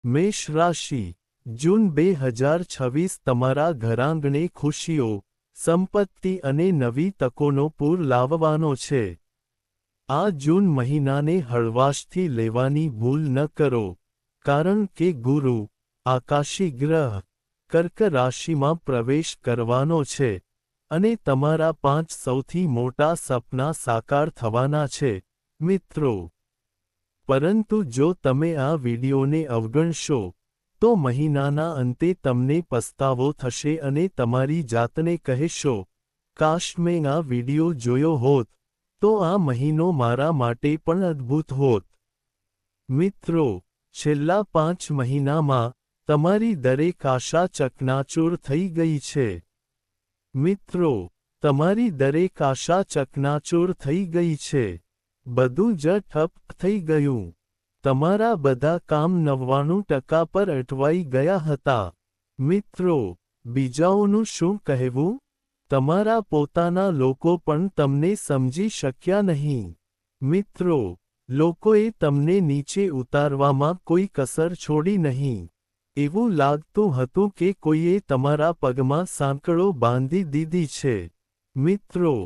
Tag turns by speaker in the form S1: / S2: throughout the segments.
S1: મેષ રાશિ જૂન 2026 તમારા ઘરાંગણે ખુશીઓ, સંપત્તિ અને નવી તકોનો પૂર લાવવાનો છે. આ જૂન મહિનાને હળવાશથી લેવાની ભૂલ ન કરો, કારણ કે ગુરુ, આકાશી ગ્રહ, કર્ક રાશિમાં પ્રવેશ કરવાનો છે અને તમારા 5 સૌથી મોટા સપના સાકાર થવાના છે, મિત્રો. પરંતુ જો તમે આ વિડિયોને અવગણશો, તો મહિનાના અંતે તમને પસ્તાવો થશે અને તમારી જાતને કહેશો, કાશ મેં આ વિડિયો જોયો હોત, તો આ મહિનો મારા માટે પણ અદ્ભુત હોત. મિત્રો, છેલ્લા 5 મહિનામાં તમારી દરેક આશા ચકનાચૂર થઈ ગઈ છે. મિત્રો, તમારી દરેક આશા ચકનાચૂર થઈ ગઈ છે. બધું જ ઠપ થઈ ગયું. તમારા બધા કામ 99% પર અટવાઈ ગયા હતા. મિત્રો, બીજાઓનું શું કહેવું? તમારા પોતાના લોકો પણ તમને સમજી શક્યા નહીં. મિત્રો, લોકોએ તમને નીચે ઉતારવામાં કોઈ કસર છોડી નહીં. એવું લાગતું હતું કે કોઈએ તમારા પગમાં સાંકળો બાંધી દીધી છે. મિત્રો,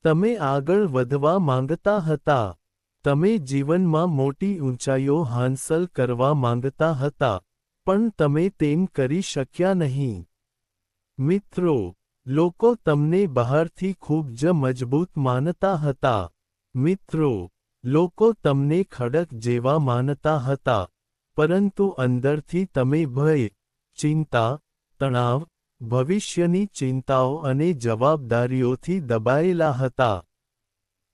S1: તમે આગળ વધવા માંગતા હતા. તમે જીવનમાં મોટી ઊંચાઈઓ હાંસલ કરવા માંગતા હતા, પણ તમે તેમ કરી શક્યા નહીં. મિત્રો, લોકો તમને બહારથી ખૂબ જ મજબૂત માનતા હતા. મિત્રો, લોકો તમને ખડક જેવા માનતા હતા, પરંતુ અંદરથી તમે ભય, ચિંતા, તણાવ, ભવિષ્યની ચિંતાઓ અને જવાબદારીઓથી દબાયેલા હતા.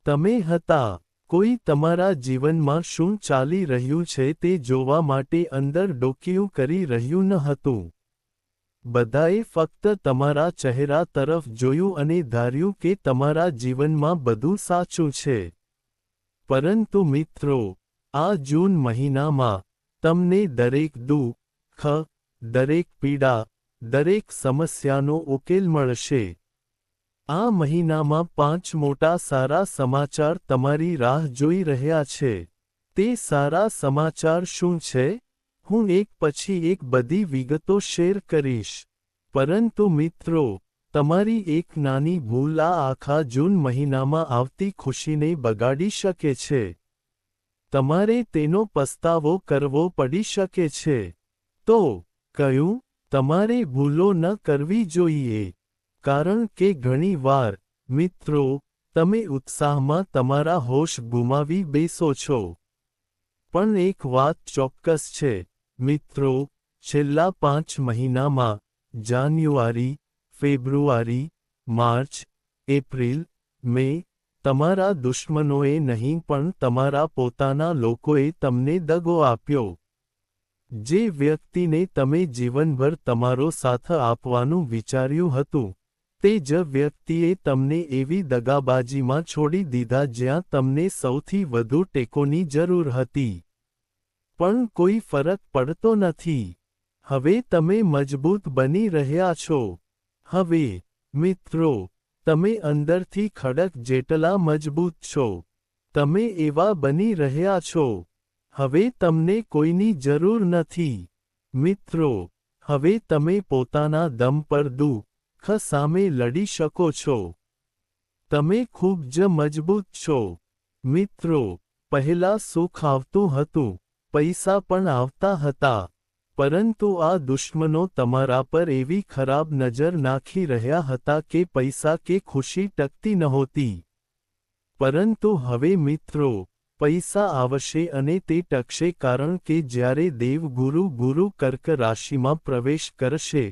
S1: તમે હતા. કોઈ તમારા જીવનમાં શું ચાલી રહ્યું છે તે જોવા માટે અંદર ડોકિયું કરી રહ્યું ન હતું. બધાએ ફક્ત તમારા ચહેરા તરફ જોયું અને ધાર્યું કે તમારા જીવનમાં બધું સાચું છે. પરંતુ મિત્રો, આ જૂન મહિનામાં તમને દરેક દુઃખ, દરેક પીડા, દરેક સમસ્યાનો ઉકેલ મળશે. આ મહિનામાં 5 મોટા સારા સમાચાર તમારી રાહ જોઈ રહ્યા છે. તે સારા સમાચાર શું છે? હું એક પછી એક બધી વિગતો શેર કરીશ. પરંતુ મિત્રો, તમારી એક નાની ભૂલ આ આખા જૂન મહિનામાં આવતી ખુશીને બગાડી શકે છે. તમારે તેનો પસ્તાવો કરવો પડી શકે છે. તો, કયું? તમારે ભૂલો ન કરવી જોઈએ. કારણ કે ઘણી વાર, મિત્રો, તમે ઉત્સાહમાં તમારા હોશ ગુમાવી બેસો છો. પણ એક વાત ચોક્કસ છે, મિત્રો, છેલ્લા 5 મહિનામાં, જાન્યુઆરી, ફેબ્રુઆરી, માર્ચ, એપ્રિલ, મે, તમારા દુશ્મનોએ નહીં પણ તમારા પોતાના લોકોએ તમને દગો આપ્યો. જે વ્યક્તિને તમે જીવનભર તમારો સાથ આપવાનું વિચાર્યું હતું, તે જ વ્યક્તિએ તમને એવી દગાબાજીમાં છોડી દીધા જ્યાં તમને સૌથી વધુ ટેકોની જરૂર હતી. પણ કોઈ ફરક પડતો નથી. હવે તમે મજબૂત બની રહ્યા છો. હવે, મિત્રો, તમે અંદરથી ખડક જેટલા મજબૂત છો. તમે એવા બની રહ્યા છો. હવે તમને કોઈની જરૂર નથી. મિત્રો, હવે તમે પોતાના દમ પર દુઃખ સામે લડી શકો છો. તમે ખૂબ જ મજબૂત છો. મિત્રો, પહેલા સુખ આવતું હતું, પૈસા પણ આવતા હતા. પરંતુ આ દુશ્મનો તમારા પર એવી ખરાબ નજર નાખી રહ્યા હતા કે પૈસા કે ખુશી ટકતી નહોતી. પરંતુ હવે મિત્રો, પૈસા આવશે અને તે ટકશે કારણ કે જ્યારે દેવગુરુ ગુરુ કર્ક રાશિમાં પ્રવેશ કરશે,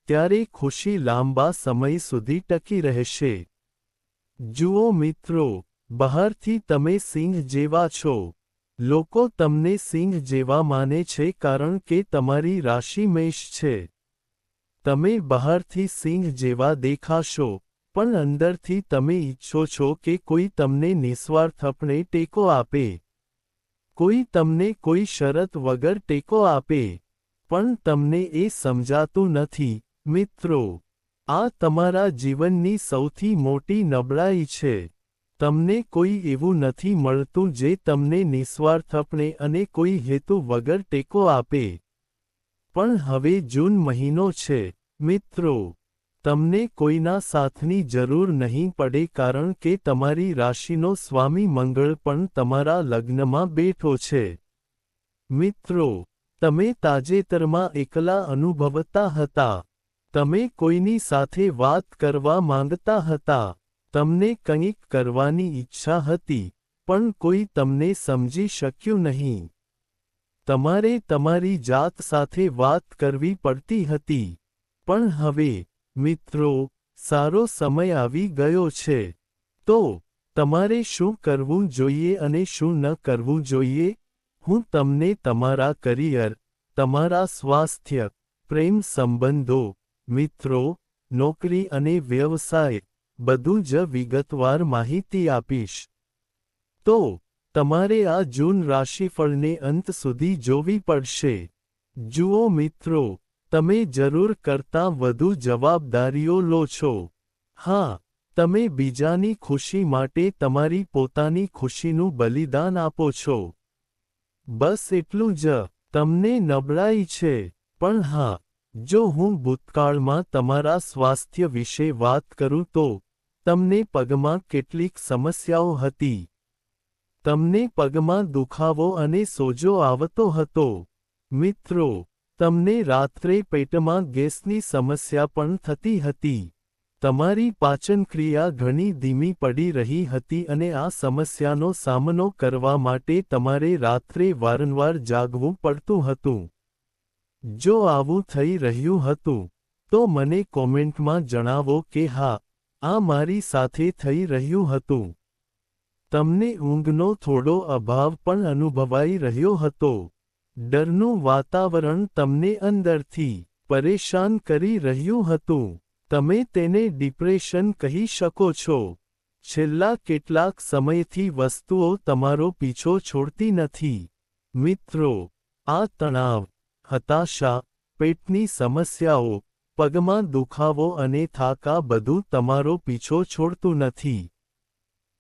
S1: ત્યારે ખુશી લાંબા સમય સુધી ટકી રહેશે. જુઓ મિત્રો, બહારથી તમે સિંહ જેવા છો. લોકો તમને સિંહ જેવા માને છે કારણ કે તમારી રાશિ મેષ છે. તમે બહારથી સિંહ જેવા દેખાશો, પણ અંદરથી તમે ઈચ્છો છો કે કોઈ તમને નિસ્વાર્થપણે ટેકો આપે. કોઈ તમને કોઈ શરત વગર ટેકો આપે. પણ તમને એ સમજાતું નથી, મિત્રો. આ તમારા જીવનની સૌથી મોટી નબળાઈ છે. તમને કોઈ એવું નથી મળતું જે તમને નિસ્વાર્થપણે અને કોઈ હેતુ વગર ટેકો આપે. પણ હવે જૂન મહિનો છે મિત્રો, તમને કોઈના સાથની જરૂર નહીં પડે કારણ કે તમારી રાશિનો સ્વામી મંગળ પણ તમારા લગ્નમાં બેઠો છે. મિત્રો, તમે તાજેતરમાં એકલા અનુભવતા હતા. તમે કોઈની સાથે વાત કરવા માંગતા હતા. તમને કંઈક કરવાની ઈચ્છા હતી, પણ કોઈ તમને સમજી શક્યું નહીં. તમારે તમારી જાત સાથે વાત કરવી પડતી હતી. પણ હવે, મિત્રો, સારો સમય આવી ગયો છે. તો, તમારે શું કરવું જોઈએ અને શું ન કરવું જોઈએ? હું તમને તમારા કરિયર, તમારા સ્વાસ્થ્ય, પ્રેમ સંબંધો, મિત્રો, નોકરી અને વ્યવસાય, બધું જ વિગતવાર માહિતી આપીશ. તો, તમારે આ જૂન રાશિફળને અંત સુધી જોવી પડશે. જુઓ મિત્રો, તમે જરૂર કરતાં વધુ જવાબદારીઓ લો છો. હા, તમે બીજાની ખુશી માટે તમારી પોતાની ખુશીનું બલિદાન આપો છો. બસ એટલું જ. તમને નબળાઈ છે. પણ હા, જો હું ભૂતકાળમાં તમારા સ્વાસ્થ્ય વિશે વાત કરું તો, તમને પગમાં કેટલીક સમસ્યાઓ હતી. તમને પગમાં દુખાવો અને સોજો આવતો હતો. મિત્રો, તમને રાત્રે પેટમાં ગેસની સમસ્યા પણ થતી હતી. તમારી પાચનક્રિયા ઘણી ધીમી પડી રહી હતી અને આ સમસ્યાનો સામનો કરવા માટે તમારે રાત્રે વારંવાર જાગવું પડતું હતું. જો આવું થઈ રહ્યું હતું, તો મને કોમેન્ટમાં જણાવો કે હા, આ મારી સાથે થઈ રહ્યું હતું. તમને ઊંઘનો થોડો અભાવ પણ અનુભવાઈ રહ્યો હતો. ડરનું વાતાવરણ તમને અંદરથી પરેશાન કરી રહ્યું હતું. તમે તેને ડિપ્રેશન કહી શકો છો. છેલ્લા કેટલાક સમયથી વસ્તુઓ તમારો પીછો છોડતી નથી. મિત્રો, આ તણાવ, હતાશા, પેટની સમસ્યાઓ, પગમાં દુખાવો અને થાક આ બધું તમારો પીછો છોડતું નથી.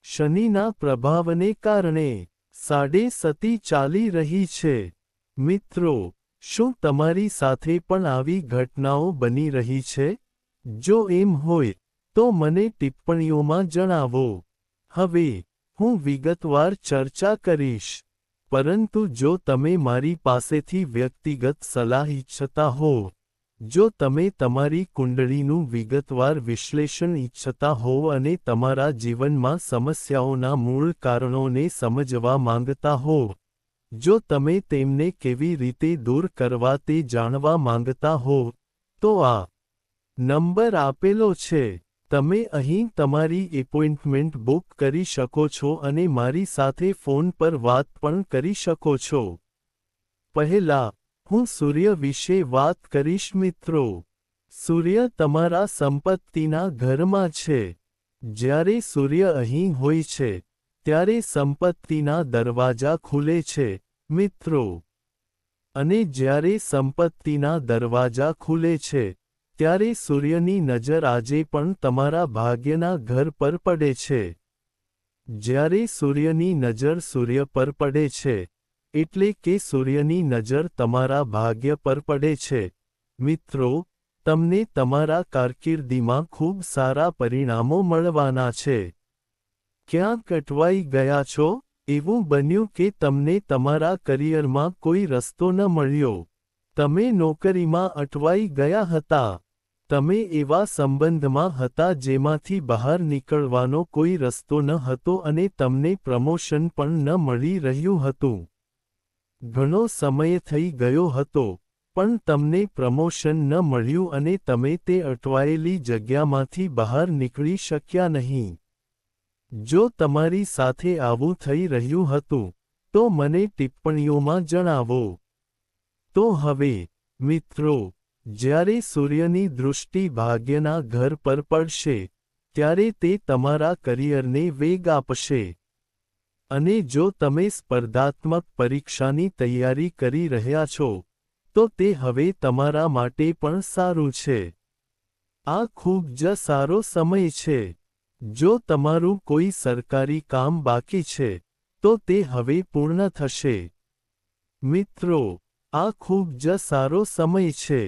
S1: શનિના પ્રભાવને કારણે સાડેસતી ચાલી રહી છે. મિત્રો, શું તમારી સાથે પણ આવી ઘટનાઓ બની રહી છે? જો એમ હોય, તો મને ટિપ્પણીઓમાં જણાવો. હવે, હું વિગતવાર ચર્ચા કરીશ. પરંતુ જો તમે મારી પાસેથી વ્યક્તિગત સલાહ ઈચ્છતા હો, જો તમે તમારી કુંડળીનું વિગતવાર વિશ્લેષણ ઈચ્છતા હોવ અને તમારા જીવનમાં સમસ્યાઓના મૂળ કારણોને સમજવા માંગતા હો, જો તમે તેમને કેવી રીતે દૂર કરવા તે જાણવા માંગતા હો, તો આ નંબર આપેલો છે. તમે અહીં તમારી એપોઇન્ટમેન્ટ બુક કરી શકો છો અને મારી સાથે ફોન પર વાત પણ કરી શકો છો. પહેલા, હું સૂર્ય વિશે વાત કરીશ મિત્રો. સૂર્ય તમારા સંપત્તિના ઘરમાં છે. જ્યારે સૂર્ય અહીં હોય છે, ત્યારે સંપત્તિના દરવાજા ખુલે છે, મિત્રો. અને જ્યારે સંપત્તિના દરવાજા ખુલે છે, ત્યારે સૂર્યની નજર આજે પણ તમારા ભાગ્યના ઘર પર પડે છે. જ્યારે સૂર્યની નજર સૂર્ય પર પડે છે, એટલે કે સૂર્યની નજર તમારા ભાગ્ય પર પડે છે, મિત્રો, તમને તમારા કારકિર્દીમાં ખૂબ સારા પરિણામો મળવાના છે. ક્યાંક અટવાઈ ગયા છો? એવું બન્યું કે તમને તમારા કરિયરમાં કોઈ રસ્તો ન મળ્યો. તમે નોકરીમાં અટવાઈ ગયા હતા. તમે એવા સંબંધમાં હતા જેમાંથી બહાર નીકળવાનો કોઈ રસ્તો ન હતો અને તમને પ્રમોશન પણ ન મળી રહ્યું હતું. ઘણો સમય થઈ ગયો હતો, પણ તમને પ્રમોશન ન મળ્યું અને તમે તે અટવાયેલી જગ્યામાંથી બહાર નીકળી શક્યા નહીં. જો તમારી સાથે આવું થઈ રહ્યું હતું, તો મને ટિપ્પણીઓમાં જણાવો. તો હવે, મિત્રો, જ્યારે સૂર્યની દૃષ્ટિ ભાગ્યના ઘર પર પડશે, ત્યારે તે તમારા કરિયરને વેગ આપશે. અને જો તમે સ્પર્ધાત્મક પરીક્ષાની તૈયારી કરી રહ્યા છો, તો તે હવે તમારા માટે પણ સારું છે. આ ખૂબ જ સારો સમય છે. જો તમારું કોઈ સરકારી કામ બાકી છે, તો તે હવે પૂર્ણ થશે. મિત્રો, આ ખૂબ જ સારો સમય છે.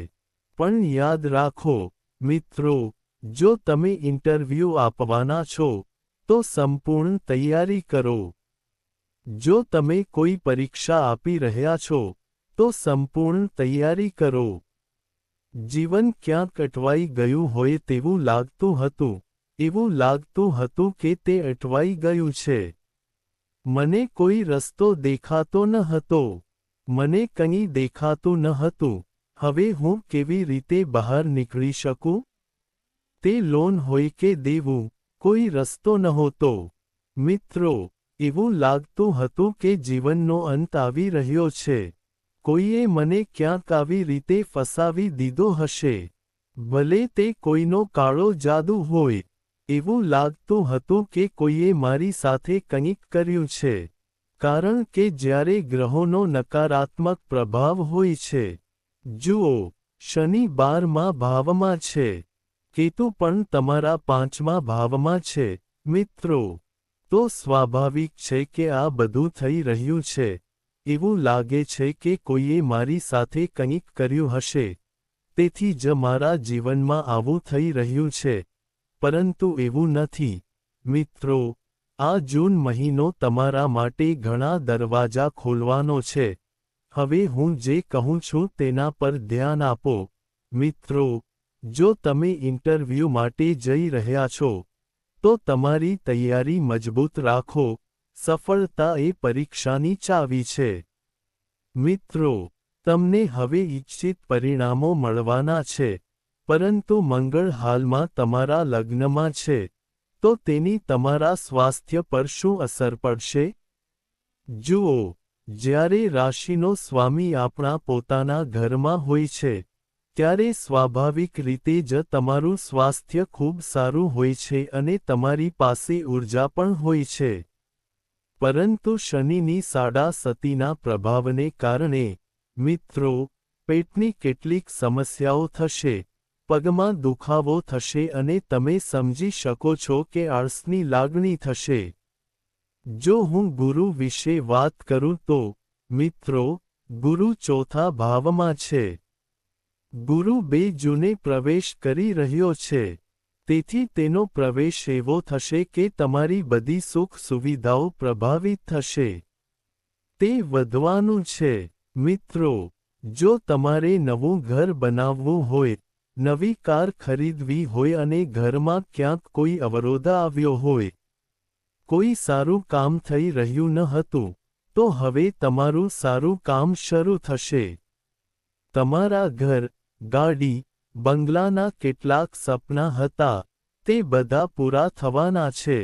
S1: પણ યાદ રાખો, મિત્રો, જો તમે ઇન્ટરવ્યૂ આપવાના છો, તો સંપૂર્ણ તૈયારી કરો. જો તમે કોઈ પરીક્ષા આપી રહ્યા છો, તો સંપૂર્ણ તૈયારી કરો. જીવન ક્યાંક અટવાઈ ગયું હોય તેવું લાગતું હતું. એવું લાગતું હતું કે તે અટવાઈ ગયું છે. મને કોઈ રસ્તો દેખાતો ન હતો. મને કંઈ દેખાતું ન હતું. હવે હું કેવી રીતે બહાર નીકળી શકું? તે લોન હોય કે દેવું, કોઈ રસ્તો નહોતો. મિત્રો, એવું લાગતું હતું કે જીવનનો અંત આવી રહ્યો છે. કોઈએ મને ક્યાંક આવી રીતે ફસાવી દીધો હશે. ભલે તે કોઈનો કાળો જાદુ હોય. એવું લાગતું હતું કે કોઈએ મારી સાથે કંઈક કર્યું છે. કારણ કે જ્યારે ગ્રહોનો નકારાત્મક પ્રભાવ હોય છે. જુઓ, શનિ 12મા ભાવમાં છે. કેતુ પણ તમારા 5મા ભાવમાં છે, મિત્રો. તો સ્વાભાવિક છે કે આ બધું થઈ રહ્યું છે. એવું લાગે છે કે કોઈએ મારી સાથે કંઈક કર્યું હશે. તેથી જ મારા જીવનમાં આવું થઈ રહ્યું છે. પરંતુ એવું નથી. મિત્રો, આ જૂન મહિનો તમારા માટે ઘણા દરવાજા ખોલવાનો છે. હવે હું જે કહું છું તેના પર ધ્યાન આપો. મિત્રો, જો તમે ઇન્ટરવ્યૂ માટે જઈ રહ્યા છો, તો તમારી તૈયારી મજબૂત રાખો. સફળતા એ પરીક્ષાની ચાવી છે. મિત્રો, તમને હવે ઇચ્છિત પરિણામો મળવાના છે. પરંતુ મંગળ હાલમાં તમારા લગ્નમાં છે. તો તેની તમારા સ્વાસ્થ્ય પર શું અસર પડશે? જુઓ, જ્યારે રાશિનો સ્વામી આપણા પોતાના ઘરમાં હોય છે, ત્યારે સ્વાભાવિક રીતે જ તમારું સ્વાસ્થ્ય ખૂબ સારું હોય છે અને તમારી પાસે ઊર્જા પણ હોય છે. પરંતુ શનિની સાડા સતીના પ્રભાવને કારણે, મિત્રો, પેટની કેટલીક સમસ્યાઓ થશે. પગમાં દુખાવો થશે અને તમે સમજી શકો છો કે આળસની લાગણી થશે. જો હું ગુરુ વિશે વાત કરું તો, મિત્રો, ગુરુ ચોથા ભાવમાં છે. ગુરુ 2 જૂને પ્રવેશ કરી રહ્યો છે. તેથી તેનો પ્રવેશ એવો થશે કે તમારી બધી સુખ સુવિધાઓ પ્રભાવિત થશે. તે વધવાનું છે. મિત્રો, જો તમારે નવું ઘર બનાવવું હોય, નવી કાર ખરીદવી હોય અને ઘરમાં ક્યાંક કોઈ અવરોધ આવ્યો હોય, કોઈ સારું કામ થઈ રહ્યું ન હતું, તો હવે તમારું સારું કામ શરૂ થશે. તમારા ઘર, ગાડી, બંગલાના કેટલાક સપના હતા, તે બધા પૂરા થવાના છે.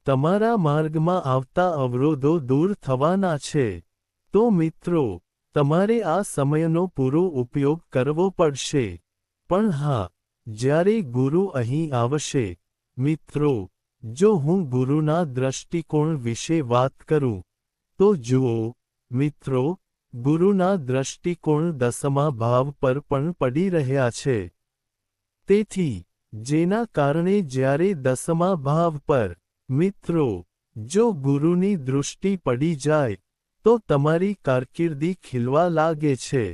S1: તમારા માર્ગમાં આવતા અવરોધો દૂર થવાના છે. તો મિત્રો, તમારે આ સમયનો પૂરો ઉપયોગ કરવો પડશે. પણ હા, જ્યારે ગુરુ અહીં આવશે, મિત્રો, જો હું ગુરુના દૃષ્ટિકોણ વિશે વાત કરું, તો જુઓ, મિત્રો, ગુરુના દૃષ્ટિકોણ 10મા ભાવ પર પણ પડી રહ્યા છે. તેથી, જેના કારણે જ્યારે 10મા ભાવ પર, મિત્રો, જો ગુરુની દૃષ્ટિ પડી જાય, તો તમારી કારકિર્દી ખીલવા લાગે છે.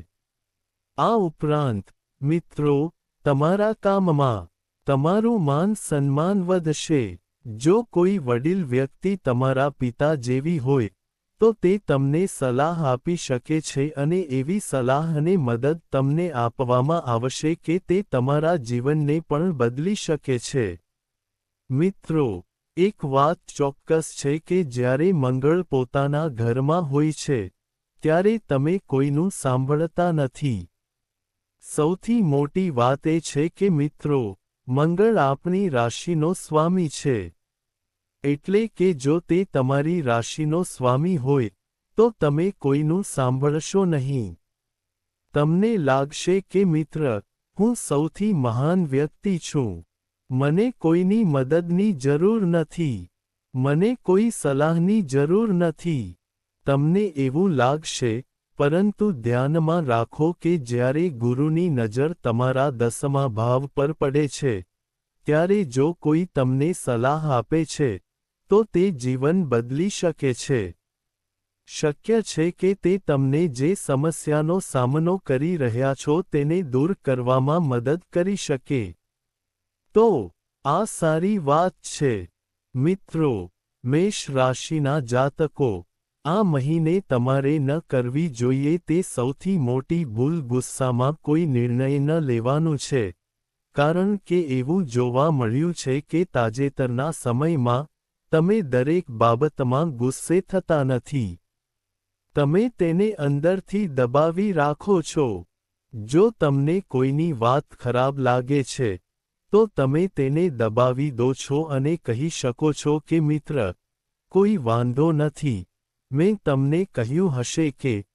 S1: આ ઉપરાંત, મિત્રો, તમારા કામમાં, તમારું માન સન્માન વધશે. જો કોઈ વડીલ વ્યક્તિ તમારા પિતા જેવી હોય, તો તે તમને સલાહ આપી શકે છે અને એવી સલાહ અને મદદ તમને આપવામાં આવશે કે તે તમારા જીવનને પણ બદલી શકે છે. મિત્રો, એક વાત ચોક્કસ છે કે જ્યારે મંગળ પોતાના ઘરમાં હોય છે, ત્યારે તમે કોઈનું સાંભળતા નથી. સૌથી મોટી વાત એ છે કે મિત્રો, મંગળ આપણી રાશિનો સ્વામી છે. એટલે કે જો તે તમારી રાશિનો સ્વામી હોય, તો તમે કોઈનું સાંભળશો નહીં. તમને લાગશે કે મિત્ર, હું સૌથી મહાન વ્યક્તિ છું. મને કોઈની મદદની જરૂર નથી. મને કોઈ સલાહની જરૂર નથી. તમને એવું લાગશે, પરંતુ ધ્યાનમાં રાખો કે જ્યારે ગુરુની નજર તમારા 10મા ભાવ પર પડે છે, ત્યારે જો કોઈ તમને સલાહ આપે છે, તો તે જીવન બદલી શકે છે. શક્ય છે કે તે તમને જે સમસ્યાનો સામનો કરી રહ્યા છો તેને દૂર કરવામાં મદદ કરી શકે. તો આ સારી વાત છે. મિત્રો, મેષ રાશિના જાતકો, આ મહિને તમારે ન કરવી જોઈએ તે સૌથી મોટી ભૂલ ગુસ્સામાં કોઈ નિર્ણય ન લેવાનું છે, કારણ કે એવું જોવા મળ્યું છે કે તાજેતરના સમયમાં તમે દરેક બાબતમાં ગુસ્સે થતા નથી. તમે તેને અંદરથી દબાવી રાખો છો. જો તમને કોઈની વાત ખરાબ લાગે છે, તો તમે તેને દબાવી દો છો અને કહી શકો છો કે મિત્ર, કોઈ વાંધો નથી, મેં તમને કહ્યું હશે કે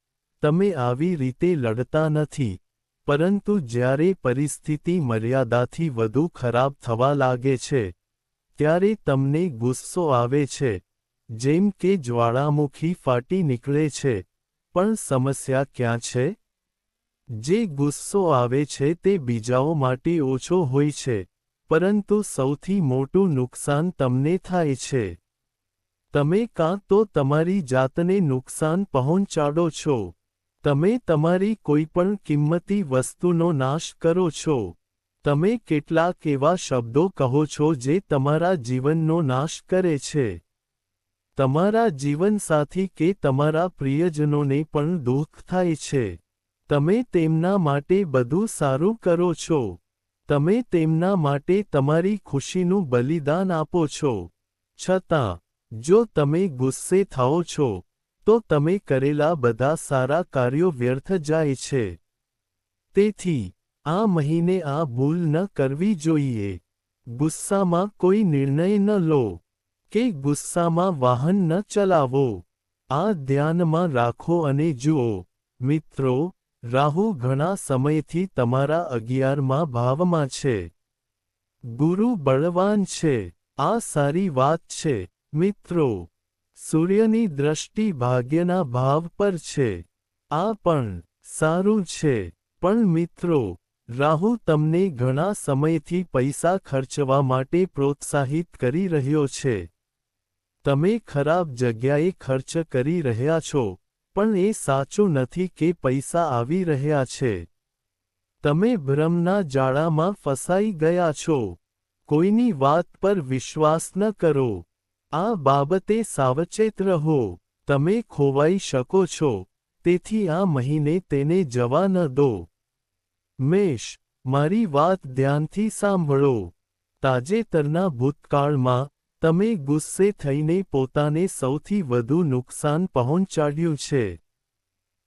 S1: તમે આવી રીતે લડતા નથી. પરંતુ જ્યારે પરિસ્થિતિ મર્યાદાથી વધુ ખરાબ થવા લાગે છે, ત્યારે તમને ગુસ્સો આવે છે, જેમ કે જ્વાળામુખી ફાટી નીકળે છે. પણ સમસ્યા ક્યાં છે? જે ગુસ્સો આવે છે તે બીજાઓ માટે ઓછો હોય છે, પરંતુ સૌથી મોટું નુકસાન તમને થાય છે. તમે કાં તો તમારી જાતને નુકસાન પહોંચાડો છો, તમે તમારી કોઈપણ કિંમતી વસ્તુનો નાશ કરો છો, તમે કેટલાક એવા શબ્દો કહો છો જે તમારા જીવનનો નાશ કરે છે. તમારા જીવનસાથી કે તમારા પ્રિયજનોને પણ દુઃખ થાય છે. તમે તેમના માટે બધું સારું કરો છો. તમે તેમના માટે તમારી ખુશીનું બલિદાન આપો છો. છતાં, જો તમે ગુસ્સે થાઓ છો, તો તમે કરેલા બધા સારા કાર્યો વ્યર્થ જાય છે. તેથી, આ મહિને આ ભૂલ ન કરવી જોઈએ. ગુસ્સામાં કોઈ નિર્ણય ન લો, કે ગુસ્સામાં વાહન ન ચલાવો. આ ધ્યાનમાં રાખો અને જુઓ, મિત્રો, રાહુ ઘણા સમયથી તમારા 11મા ભાવમાં છે. ગુરુ બળવાન છે. આ સારી વાત છે, મિત્રો. સૂર્યની દ્રષ્ટિ ભાગ્યના ભાવ પર છે. આ પણ સારું છે. પણ મિત્રો, રાહુ તમને ઘણા સમયથી પૈસા ખર્ચવા માટે પ્રોત્સાહિત કરી રહ્યો છે. તમે ખરાબ જગ્યાએ ખર્ચ કરી રહ્યા છો, પણ એ સાચું નથી કે પૈસા આવી રહ્યા છે. તમે ભ્રમના જાળામાં ફસાઈ ગયા છો. કોઈની વાત પર વિશ્વાસ ન કરો. આ બાબતે સાવચેત રહો. તમે ખોવાઈ શકો છો, તેથી આ મહિને તેને જવા ન દો. મેષ, મારી વાત ધ્યાનથી સાંભળો. તાજેતરના ભૂતકાળમાં, તમે ગુસ્સે થઈને પોતાને સૌથી વધુ નુકસાન પહોંચાડ્યું છે.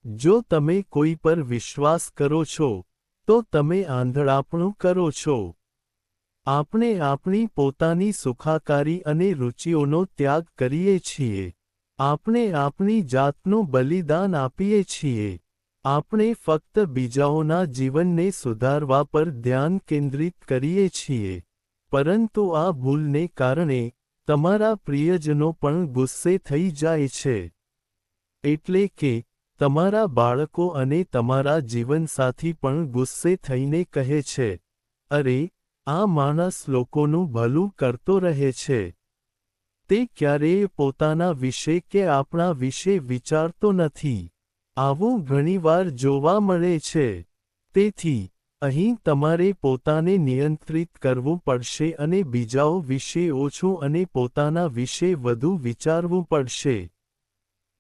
S1: જો તમે કોઈ પર વિશ્વાસ કરો છો, તો તમે આંધળાપણું કરો છો. આપણે આપણી પોતાની સુખાકારી અને રુચિઓનો ત્યાગ કરીએ છીએ. આપણે આપણી જાતનું બલિદાન આપીએ છીએ. આપણે ફક્ત બીજાઓના જીવનને સુધારવા પર ધ્યાન કેન્દ્રિત કરીએ છીએ. પરંતુ આ ભૂલને કારણે, તમારા પ્રિયજનો પણ ગુસ્સે થઈ જાય છે. એટલે કે, તમારા બાળકો અને તમારા જીવનસાથી પણ ગુસ્સે થઈને કહે છે, અરે, આ માણસ લોકોનું ભલું કરતો રહે છે. તે ક્યારેય પોતાના વિશે કે આપણા વિશે વિચારતો નથી. આવું ઘણીવાર જોવા મળે છે. તેથી, અહીં તમારે પોતાને નિયંત્રિત કરવું પડશે અને બીજાઓ વિશે ઓછું અને પોતાના વિશે વધુ વિચારવું પડશે.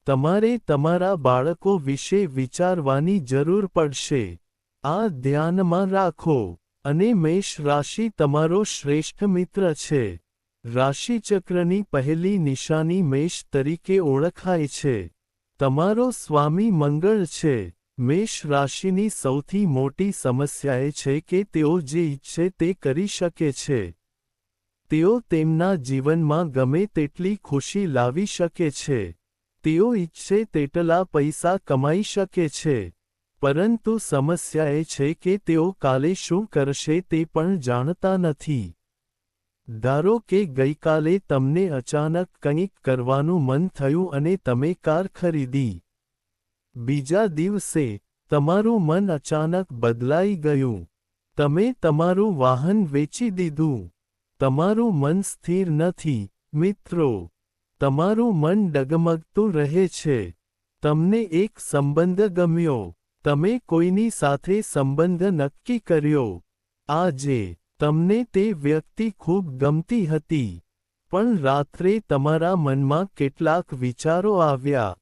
S1: તમારે તમારા બાળકો વિશે વિચારવાની જરૂર પડશે. આ ધ્યાનમાં રાખો. અને મેષ રાશિ તમારો શ્રેષ્ઠ મિત્ર છે. રાશિચક્રની પહેલી નિશાની મેષ તરીકે ઓળખાય છે. તમારો સ્વામી મંગળ છે. મેષ રાશિની સૌથી મોટી સમસ્યા એ છે કે તેઓ જે ઈચ્છે તે કરી શકે છે. તેઓ તેમના જીવનમાં ગમે તેટલી ખુશી લાવી શકે છે. તેઓ ઈચ્છે તેટલા પૈસા કમાઈ શકે છે. પરંતુ સમસ્યા એ છે કે તેઓ કાલે શું કરશે તે પણ જાણતા નથી. ધારો કે ગઈકાલે તમને અચાનક કંઈક કરવાનું મન થયું અને તમે કાર ખરીદી. બીજા દિવસે, તમારું મન અચાનક બદલાઈ ગયું. તમે તમારું વાહન વેચી દીધું. તમારું મન સ્થિર નથી, મિત્રો. તમારું મન ડગમગતું રહે છે. તમને એક સંબંધ ગમ્યો, તમે કોઈની સાથે સંબંધ નક્કી કર્યો. આજે તમને તે વ્યક્તિ ખૂબ ગમતી હતી, પણ રાત્રે તમારા મનમાં કેટલાક વિચારો આવ્યા.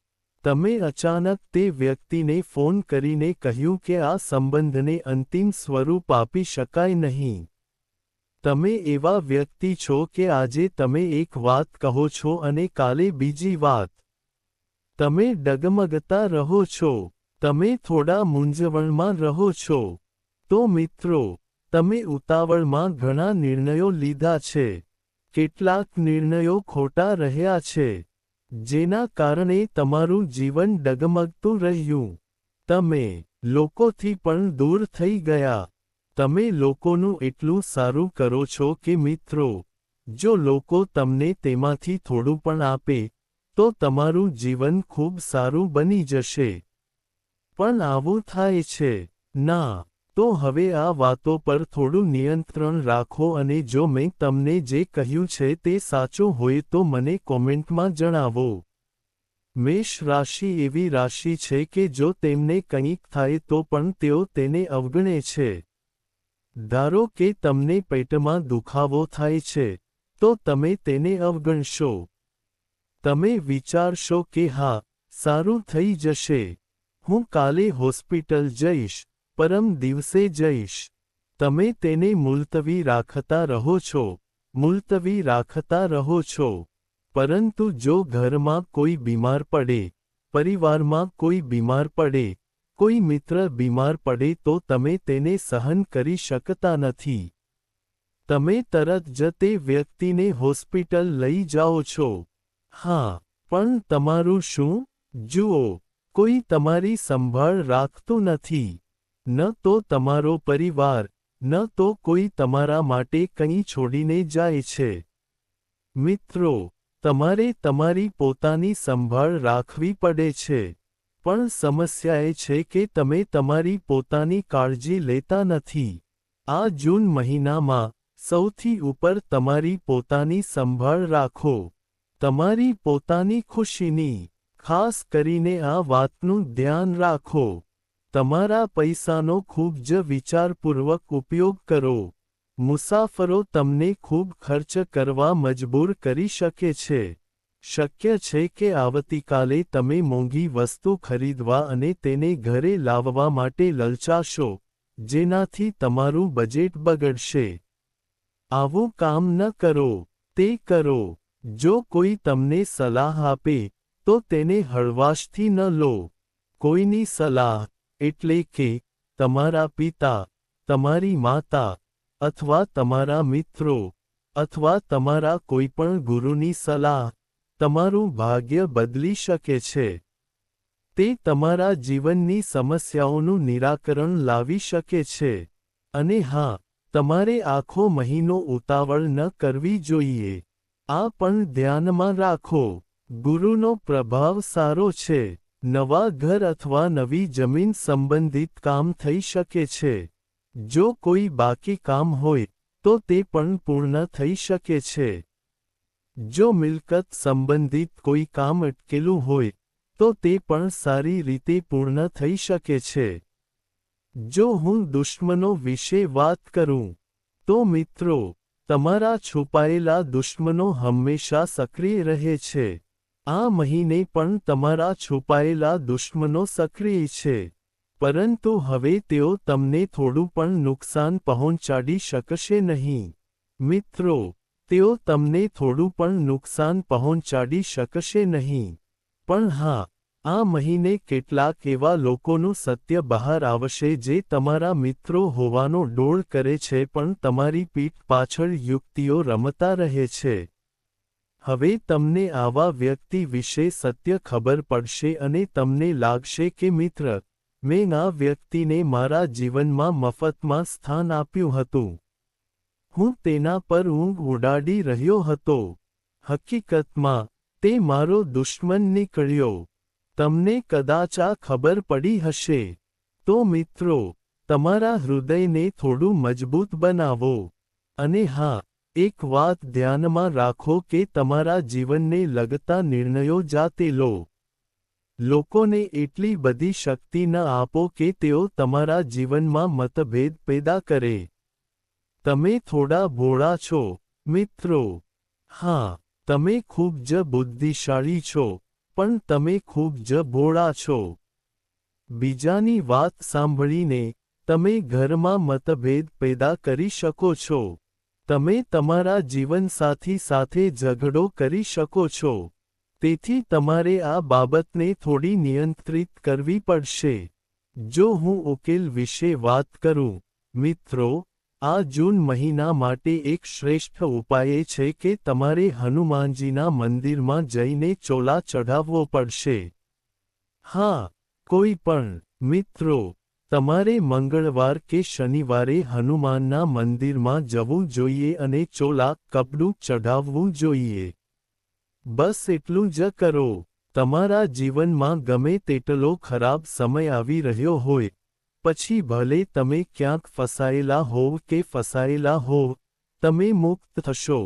S1: તમે અચાનક તે વ્યક્તિને ફોન કરીને કહ્યું કે આ સંબંધને અંતિમ સ્વરૂપ આપી શકાય નહીં. તમે એવા વ્યક્તિ છો કે આજે તમે એક વાત કહો છો અને કાલે બીજી વાત. તમે ડગમગતા રહો છો, તમે થોડા મૂંઝવણમાં રહો છો. તો મિત્રો, તમે ઉતાવળમાં ઘણા નિર્ણયો લીધા છે. કેટલાક નિર્ણયો ખોટા રહ્યા છે, જેના કારણે તમારું જીવન ડગમગતું રહ્યું. તમે લોકોથી પણ દૂર થઈ ગયા. તમે લોકોનું એટલું સારું કરો છો કે મિત્રો, જો લોકો તમને તેમાંથી થોડું પણ આપે, તો તમારું જીવન ખૂબ સારું બની જશે. પણ આવું થાય છે? ના. તો હવે આ વાતો પર થોડું નિયંત્રણ રાખો અને જો મેં તમને જે કહ્યું છે તે સાચું હોય તો મને કોમેન્ટમાં જણાવો. મેષ રાશિ એવી રાશિ છે કે જો તેમને કંઈક થાય તો પણ તેઓ તેને અવગણે છે. ધારો કે તમને પેટમાં દુખાવો થાય છે, તો તમે તેને અવગણશો. તમે વિચારશો કે હા, સારું થઈ જશે. હું કાલે હોસ્પિટલ જઈશ, પરમ દિવસે જઈશ. તમે તેને મુલતવી રાખતા રહો છો, મુલતવી રાખતા રહો છો. પરંતુ જો ઘરમાં કોઈ બીમાર પડે, પરિવારમાં કોઈ બીમાર પડે, કોઈ મિત્ર બીમાર પડે તો તમે તેને સહન કરી શકતા નથી. તમે તરત જ તે વ્યક્તિને હોસ્પિટલ લઈ જાઓ છો. હા, પણ તમારું શું? જુઓ, કોઈ તમારી સંભાળ રાખતું નથી. ન તો તમારો પરિવાર, ન તો કોઈ તમારા માટે કંઈ છોડીને જાય છે. મિત્રો, તમારે તમારી પોતાની સંભાળ રાખવી પડે છે. પણ સમસ્યા એ છે કે તમે તમારી પોતાની કાળજી લેતા નથી. આ જૂન મહિનામાં, સૌથી ઉપર તમારી પોતાની સંભાળ રાખો. તમારી પોતાની ખુશીની. ખાસ કરીને આ વાતનું ધ્યાન રાખો. તમારા પૈસાનો ખૂબ જ વિચારપૂર્વક ઉપયોગ કરો. મુસાફરો તમને ખૂબ ખર્ચ કરવા મજબૂર કરી શકે છે. શક્ય છે કે આવતીકાલે તમે મોંઘી વસ્તુ ખરીદવા અને તેને ઘરે લાવવા માટે લલચાશો, જેનાથી તમારું બજેટ બગડશે. આવું કામ ન કરો. તે કરો. જો કોઈ તમને સલાહ આપે, તો તેને હળવાશથી ન લો. કોઈની સલાહ, એટલે કે તમારા પિતા, તમારી માતા, અથવા તમારા મિત્રો, અથવા તમારા કોઈપણ ગુરુની સલાહ, તમારું ભાગ્ય બદલી શકે છે. તે તમારા જીવનની સમસ્યાઓનું નિરાકરણ લાવી શકે છે. અને હા, તમારે આખો મહિનો ઉતાવળ ન કરવી જોઈએ. આ પણ ધ્યાનમાં રાખો. ગુરુનો પ્રભાવ સારો છે. નવા ઘર અથવા નવી જમીન સંબંધિત કામ થઈ શકે છે. જો કોઈ બાકી કામ હોય, તો તે પણ પૂર્ણ થઈ શકે છે. જો મિલકત સંબંધિત કોઈ કામ અટકેલું હોય, તો તે પણ સારી રીતે પૂર્ણ થઈ શકે છે. જો હું દુશ્મનો વિશે વાત કરું, તો મિત્રો, તમારા છુપાયેલા દુશ્મનો હંમેશા સક્રિય રહે છે. આ મહિને પણ તમારા છુપાયેલા દુશ્મનો સક્રિય છે. પરંતુ હવે તેઓ તમને થોડું પણ નુકસાન પહોંચાડી શકશે નહીં. મિત્રો, તેઓ તમને થોડું પણ નુકસાન પહોંચાડી શકશે નહીં. પણ હા, આ મહિને કેટલાક એવા લોકોનું સત્ય બહાર આવશે જે તમારા મિત્રો હોવાનો ડોળ કરે છે પણ તમારી પીઠ પાછળ યુક્તિઓ રમતા રહે છે. હવે તમને આવા વ્યક્તિ વિશે સત્ય ખબર પડશે અને તમને લાગશે કે મિત્ર, મેં આ વ્યક્તિને મારા જીવનમાં મફતમાં સ્થાન આપ્યું હતું. હું તેના પર ઊંઘ ઉડાડી રહ્યો હતો. હકીકતમાં, તે મારો દુશ્મન નીકળ્યો. તમને કદાચ આ ખબર પડી હશે. તો મિત્રો, તમારા હૃદયને થોડું મજબૂત બનાવો. અને હા, એક વાત ધ્યાનમાં રાખો કે તમારા જીવનને લગતા નિર્ણયો જાતે લો. લોકોને એટલી બધી શક્તિ ન આપો કે તેઓ તમારા જીવનમાં મતભેદ પેદા કરે. તમે થોડા ભોળા છો, મિત્રો. હા, તમે ખૂબ જ બુદ્ધિશાળી છો, પણ તમે ખૂબ જ ભોળા છો. બીજાની વાત સાંભળીને, તમે ઘરમાં મતભેદ પેદા કરી શકો છો. તમે તમારા જીવનસાથી સાથે ઝઘડો કરી શકો છો. તેથી તમારે આ બાબતને થોડી નિયંત્રિત કરવી પડશે. જો હું ઉકેલ વિશે વાત કરું, મિત્રો, આ જૂન મહિના માટે એક શ્રેષ્ઠ ઉપાય એ છે કે તમારે હનુમાનજીના મંદિરમાં જઈને ચોલા ચઢાવવો પડશે. હા, કોઈ પણ, મિત્રો, તમારે મંગળવાર કે શનિવારે હનુમાનના મંદિરમાં જવું જોઈએ અને ચોલા કપડું ચઢાવવું જોઈએ. બસ એટલું જ કરો. તમારા જીવનમાં ગમે તેટલો ખરાબ સમય આવી રહ્યો હોય, પછી ભલે તમે ક્યાંક ફસાયેલા હોવ કે ફસાયેલા હોવ, તમે મુક્ત થશો.